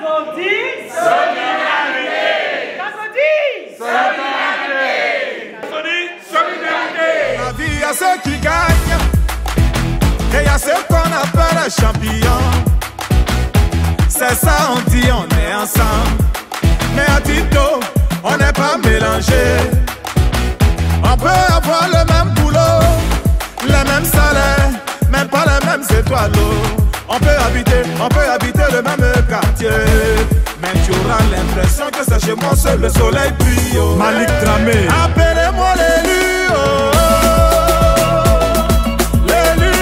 La vie, il y a ceux qui gagnent et il y a ceux qu'on appelle les champions. C'est ça, on dit, on est ensemble. Mais à Tito, on n'est pas mélangés. On peut avoir le même boulot, les mêmes salaires, même pas les mêmes étoiles. On peut habiter le même quartier, mais tu auras l'impression que c'est chez moi seul le soleil brille. Malik Dramé, appelez-moi l'élu, l'élu,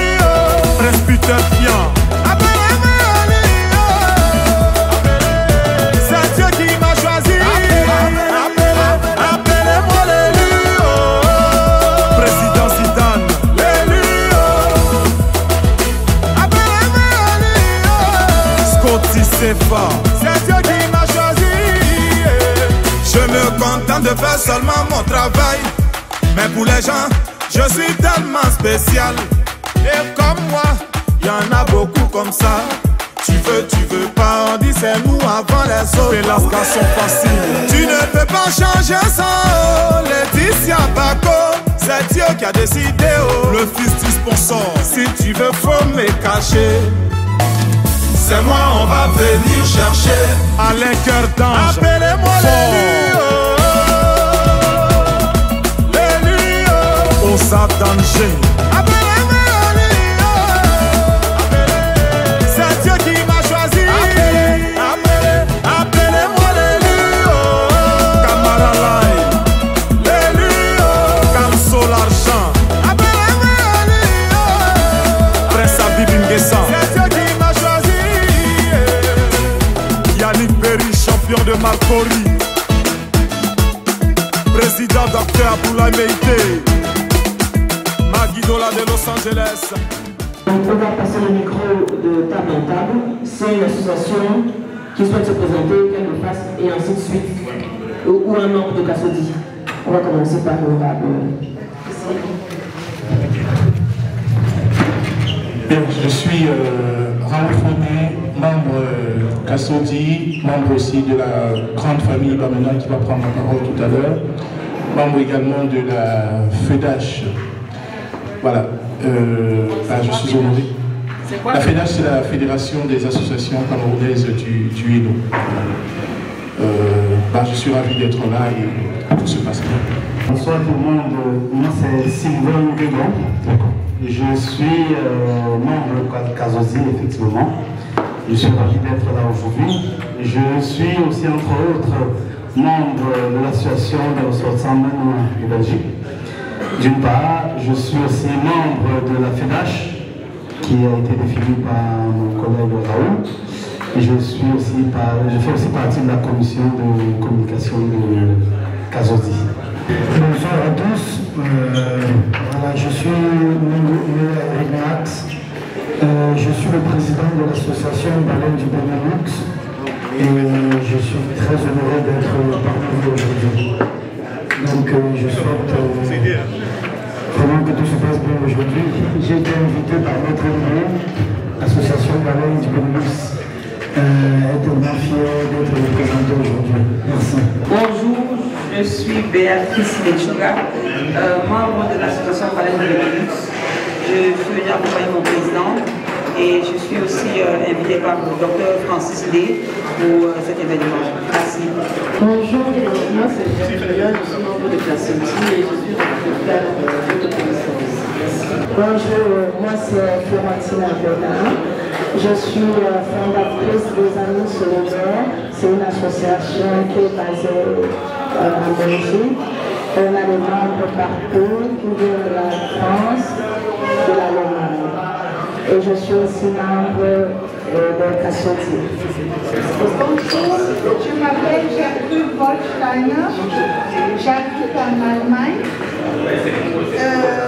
presbytérien. C'est Dieu qui m'a choisi. Appelez-moi l'élu, président Zidane, l'élu. C'est Dieu qui m'a choisi. Je me contente de faire seulement mon travail, mais pour les gens, je suis tellement spécial. Et comme moi, y en a beaucoup comme ça. Tu veux pas, on dit c'est nous avant les autres. Et las gars sont faciles. Tu ne peux pas changer ça, Laetitia Bako. C'est Dieu qui a décidé, oh. Le fils du sponsor. Si tu veux, faut me cacher. C'est moi, on va venir chercher. Alain Cœur d'Ange, appelez-moi l'élu, l'élu, Osa Danger. Appelez-moi l'élu, c'est Dieu qui m'a choisi. Appelez-moi l'élu, Camara Lai, l'élu, Camso l'argent. Appelez-moi l'élu, Prince Abib Nguessa. Champion de Marcori, président Dr Aboulaye Meïté, Maguidola de Los Angeles. On va passer le micro de table en table. C'est une association qui souhaite se présenter, qu'elle le fasse, et ainsi de suite. Ou un membre de Kasodi. On va commencer par le Je suis Raoul Fournier, membre Kasodi, membre aussi de la grande famille Bamena qui va prendre la parole tout à l'heure, membre également de la FEDACH. Voilà, je suis honoré. La FEDACH, c'est la Fédération des associations camerounaises du Hainaut. Je suis ravi d'être là et tout se passe bien. Bonsoir tout le monde, moi c'est Sylvain Guégon. Je suis membre de Kasodi, effectivement. Je suis ravi d'être là aujourd'hui. Je suis aussi, entre autres, membre de l'association des ressortissants de Belgique. D'une part, je suis aussi membre de la FEDACH, qui a été définie par mon collègue Raoul. Et je fais aussi partie de la commission de communication de Kasodi. Bonsoir à tous. Voilà, je suis Eric Max. Je suis le président de l'association Baleine du Benelux et je suis très honoré d'être parmi vous aujourd'hui. Donc je souhaite vraiment que tout se passe bien aujourd'hui. J'ai été invité par notre numéro, l'association Baleine du Benelux. Tellement fier d'être représenté aujourd'hui. Merci. Bonjour, je suis Béatrice Lechuga, membre de l'association Baleine du Benelux. Je suis venu accompagner mon président et je suis aussi invité par le docteur Francis Lé pour cet événement. Merci. Bonjour, moi c'est Jean-Claude, je suis membre de Kasodi et je suis responsable de connaissance. Bonjour, moi c'est Florentine Abena. Je suis fondatrice des Amis Solidaires. C'est une association qui est basée en Belgique. On a des membres partout qui viennent de la France, de l'Allemagne. Et je suis aussi membre de Kasodi. Bonjour, je m'appelle Gertrude Wolfsteiner. J'habite en Allemagne.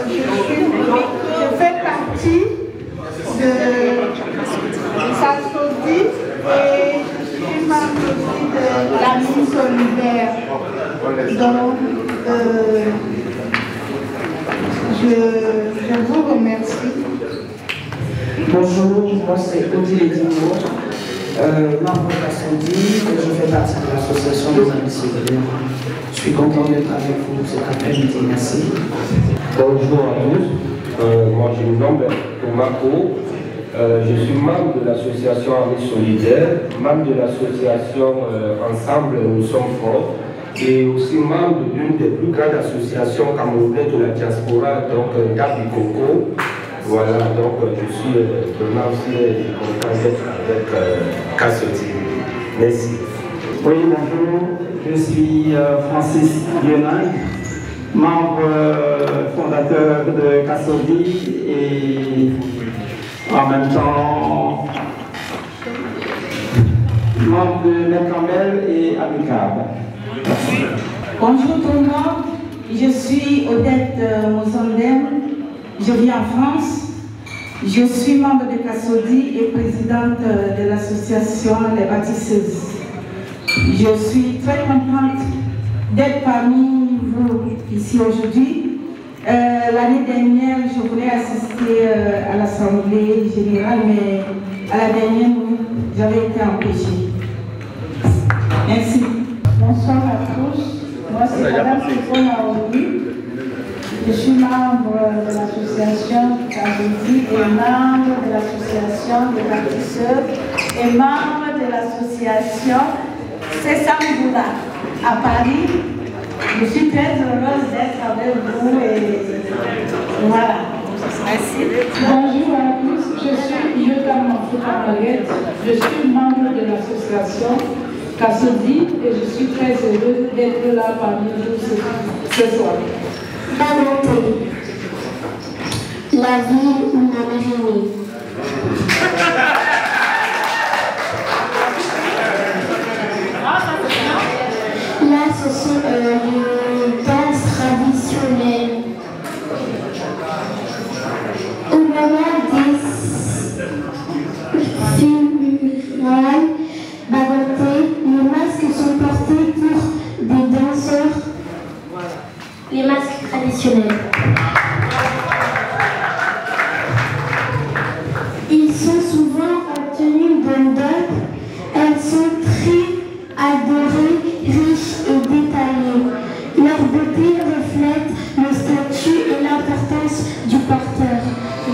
Je fais partie de Kasodi et je suis membre aussi de l'Ami Solidaire. Donc, je vous remercie. Bonjour, moi c'est Odile Dimo. membre de la SODI, je fais partie de l'association des amis civils. Je suis content d'être avec vous cet après-midi. Merci. Bonjour à tous. Moi, je me nomme Thomas Co. Je suis membre de l'association Amis Solidaires, membre de l'association Ensemble Nous Sommes Forts, et aussi membre d'une des plus grandes associations camerounaises de la diaspora, donc Gabi Coco. Voilà, donc je suis vraiment aussi content d'être avec Kassoudi. Merci. Oui, bonjour, je suis Francis Lionel, membre fondateur de Kassoudi et en même temps membre de Necamel et Amicable. Bonjour tout le monde, je suis Odette Mozandem, je vis en France. Je suis membre de Kassoudi et présidente de l'association Les Bâtisseuses. Je suis très contente d'être parmi vous ici aujourd'hui. L'année dernière, je voulais assister à l'Assemblée générale, mais à la dernière, j'avais été empêchée. Merci. Bonsoir à tous. Moi, c'est Madame Stéphane Aoui. Je suis membre de l'association Kassoudi et membre de l'association des bâtisseurs et membre de l'association Sessamboula à Paris. Je suis très heureuse d'être avec vous et voilà. Merci. Bonjour à tous, je suis Yoda Mafouka Mariette, je suis membre de l'association Kassoudi et je suis très heureuse d'être là parmi vous ce soir. Bamonté, la ville où ma mère est née. Là, ce sont les danses traditionnelles. Au moment des funérailles, Bamonté, les masques sont portés pour des danseurs. Les masques traditionnels. Ils sont souvent en tenue de dot. Elles sont très adorées, riches et détaillées. Leur beauté reflète le statut et l'importance du porteur.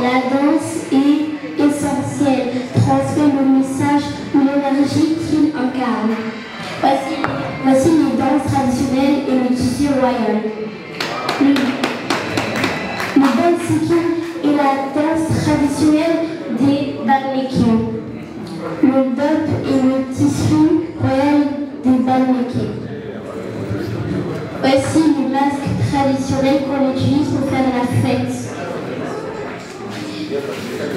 La danse est essentielle, transmet le message ou l'énergie qu'il incarne. Voici les danses traditionnelles et le tissu royal. Le dansiki est la danse traditionnelle des Balmékis. Le dop est le tissu royal des Balmékis. Voici les masques traditionnels qu'on utilise pour faire la fête.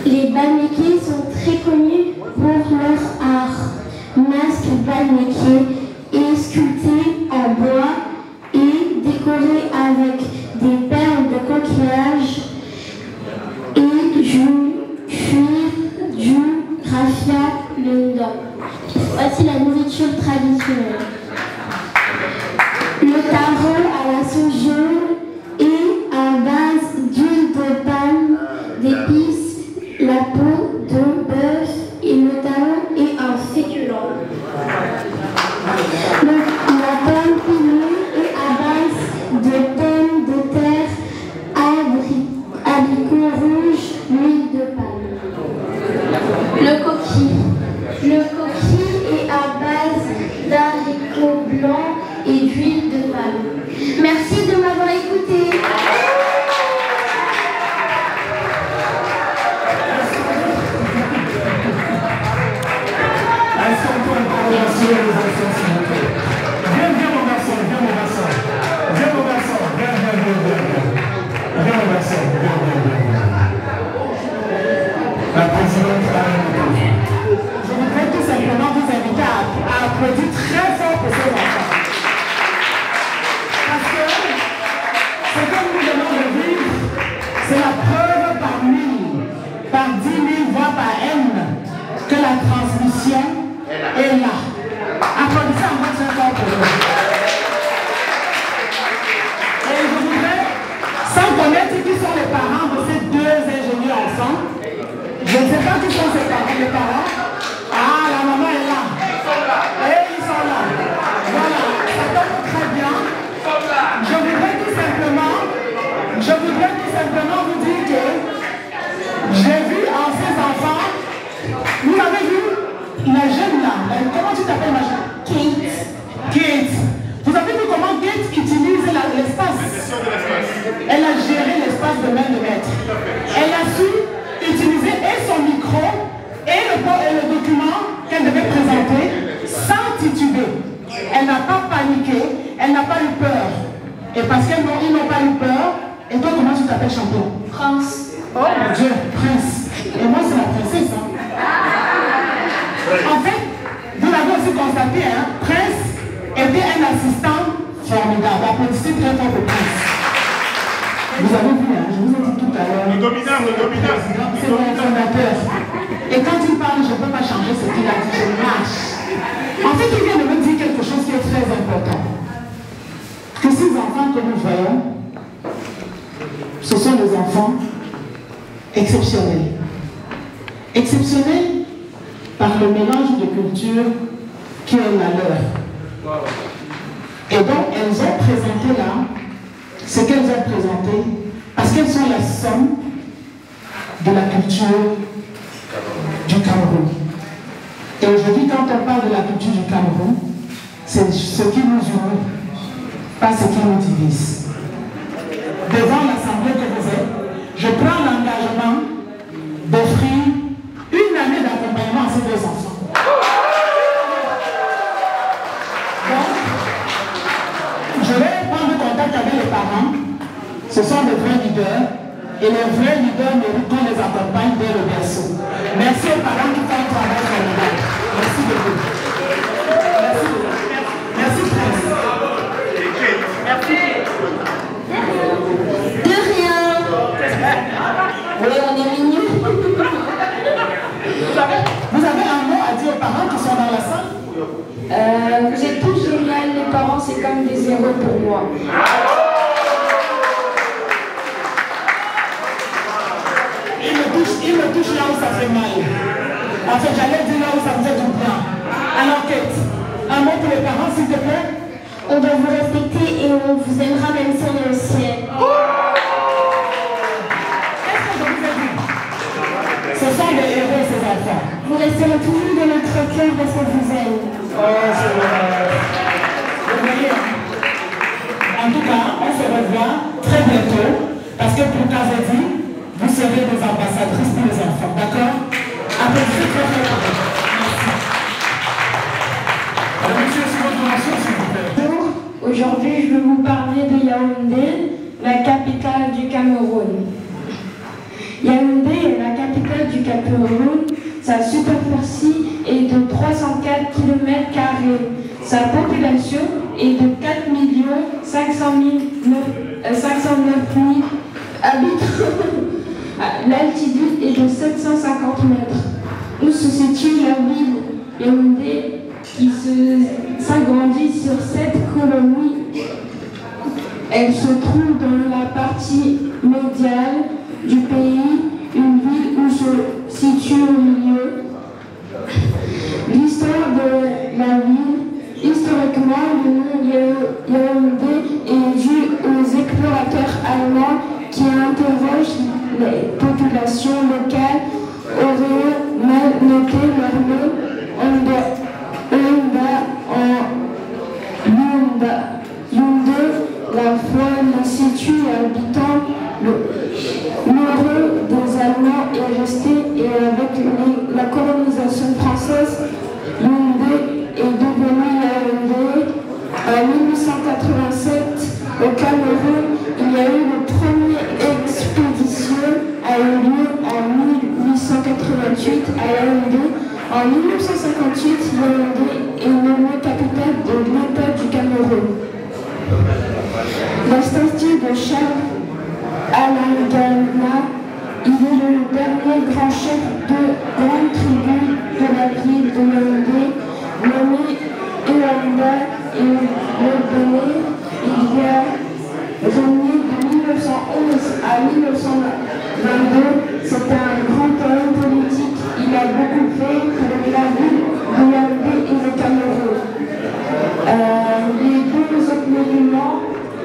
Les Balmékis sont très connus pour leur art. Masques Balmékis est sculpté en bois et décoré avec des perles de coquillage et du cuir, du raffia, le nda. Voici la nourriture traditionnelle. Le taro à la sauce jaune et à base d'huile de palme, d'épices, la peau de bœuf et le taro est un féculent. La pomme pilée est à base de pommes de terre, abricots rouges, l'huile de palme. Le coquille. Le coquille est à base d'haricots blancs et d'huile de palme. Merci de m'avoir la jeune là, comment tu t'appelles ma jeune? Kate. Kate. Vous avez vu comment Kate utilise l'espace? Elle a géré l'espace de main de maître. Elle a su utiliser et son micro et le document qu'elle devait présenter sans tituber. Elle n'a pas paniqué, elle n'a pas eu peur. Et parce qu'ils n'ont pas eu peur, et toi comment tu t'appelles champion? Prince. Oh mon Dieu, Prince. Et moi c'est la princesse. Hein. En fait, vous l'avez aussi constaté, hein, Prince était un assistant formidable. Applaudissez très fort pour Prince. Vous avez vu, hein, je vous ai dit tout à l'heure. Le dominant. C'est mon fondateur. Et quand il parle, je ne peux pas changer ce qu'il a dit, je marche. En fait, il vient de me dire quelque chose qui est très important. Que ces enfants que nous voyons, ce sont des enfants exceptionnels. Exceptionnels par le mélange de cultures qui est la leur. Et donc, elles ont présenté là ce qu'elles ont présenté parce qu'elles sont la somme de la culture du Cameroun. Et aujourd'hui, quand on parle de la culture du Cameroun, c'est ce qui nous unit, pas ce qui nous divise. Devant l'Assemblée que vous êtes, je prends l'engagement d'offrir une année d'accompagnement à ces deux enfants. Donc, je vais prendre contact avec les parents. Ce sont des vrais leaders. Et les vrais leaders méritent qu'on les accompagne dès le berceau. Merci aux parents qui font un travail formidable. Merci beaucoup. Merci beaucoup. Merci Prince. Merci. De rien. Oui, on est mignons. Vous avez un mot à dire aux parents qui sont dans la salle? Vous êtes tous géniaux, les parents, c'est comme des héros pour moi. Il me touche là où ça fait mal. En fait, j'allais dire là où ça me fait du bien. Alors, Kate, un mot pour les parents, s'il te plaît? On doit vous respecter et on vous aimera même si on est au ciel. Qu'est-ce que je vous ai dit? Ce sont des héros, ces enfants. Vous resterez toujours dans notre cœur parce qu'on vous aime. Oh, c'est vrai. Vous voyez? En tout cas, on se revoit très bientôt parce que pour Kazadi, vous serez des ambassadrices pour les enfants, d'accord? Applaudissez très fort. Merci. Monsieur, c'est votre mention, s'il vous plaît. Bonjour, aujourd'hui je vais vous parler de Yaoundé, la capitale du Cameroun. Yaoundé est la capitale du Cameroun. Sa superficie est de 304 km². Sa population est de 4 509 000 habitants. L'altitude est de 750 mètres. Où se situe la ville Yaoundé qui s'agrandit sur 7 colonies. Elle se trouve dans la partie médiane du pays, une ville où se situe au milieu. L'histoire de la ville, historiquement, le nom Yaoundé est dû aux explorateurs allemands qui interrogent les populations locales auraient mal noté leur nom Yaoundé, la faune situe habitant l'heureux des Allemands est resté et avec la colonisation française, Yaoundé est devenu Yaoundé. En 1887, au Cameroun, il y a eu la première expédition a eu lieu en 1888 à Yaoundé. En 1958, Yaoundé est nommée capitale de l'État du Cameroun. La statue de Charles Alangana, il est le dernier grand chef de grande tribu de la ville de Yaoundé, nommé Eanda et le Bénin. Il y a régné de 1911 à 1922. C'est un grand homme politique. Il a beaucoup fait pour la ville de Yaoundé et le Cameroun. Les deux autres monuments,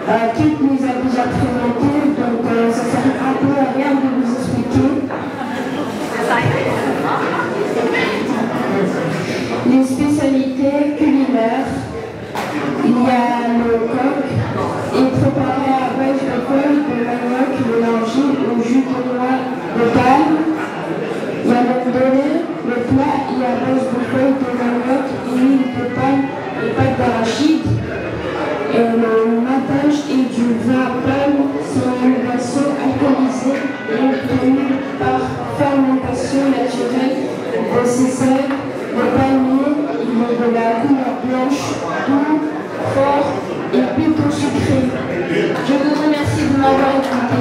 Kate nous a déjà présentés, donc ça sert un peu à rien de vous expliquer. les spécialités culinaires. Il y a le coq et préparé à base de feuilles de manioc mélangées au jus de noix de palme. Il y a le ndolé, le plat est à base de feuilles de manioc, huile de palme et pâte d'arachide. Et le matage et du vin palme, c'est une boisson alcoolisée et obtenue par fermentation naturelle de ces sels. Le palmier, il est de la couleur blanche, doux, fort et plutôt sucré. Je vous remercie de m'avoir écouté.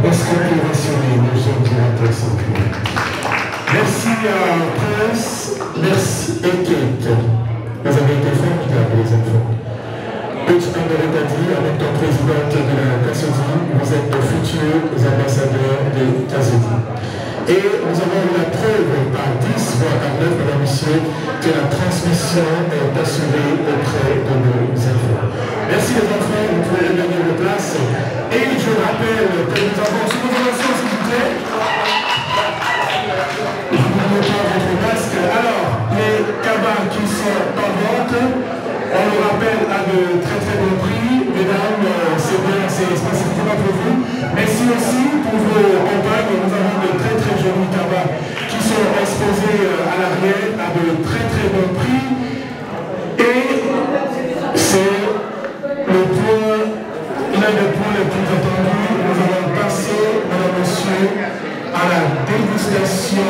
Est-ce qu'on peut mentionner nos jeunes directeurs centraux? Merci à Prince, merci et Kate. Vous avez été formidables, les enfants. Comme on l'a dit, en tant que présidente de la CASODI, vous êtes de futurs ambassadeurs de CASODI. Et nous avons eu la preuve par 10 voire par 9, mesdames et messieurs, que la transmission est assurée auprès de nos enfants. Merci les enfants, vous pouvez regagner vos places. Et je rappelle que nous avons sous vos relations, s'il vous plaît. Vous n'oubliez pas votre masque. Alors, les cabas qui sont en vente, on le rappelle à de très très bons prix. Mesdames, c'est bien, c'est spécifiquement pour vous. Merci aussi pour vos compagnes. Nous avons de très très jolis cabas qui sont exposés à l'arrière à de très très bons prix. Et c'est le point, l'un des points les plus attendus. Nous allons passer, mesdames et messieurs, à la dégustation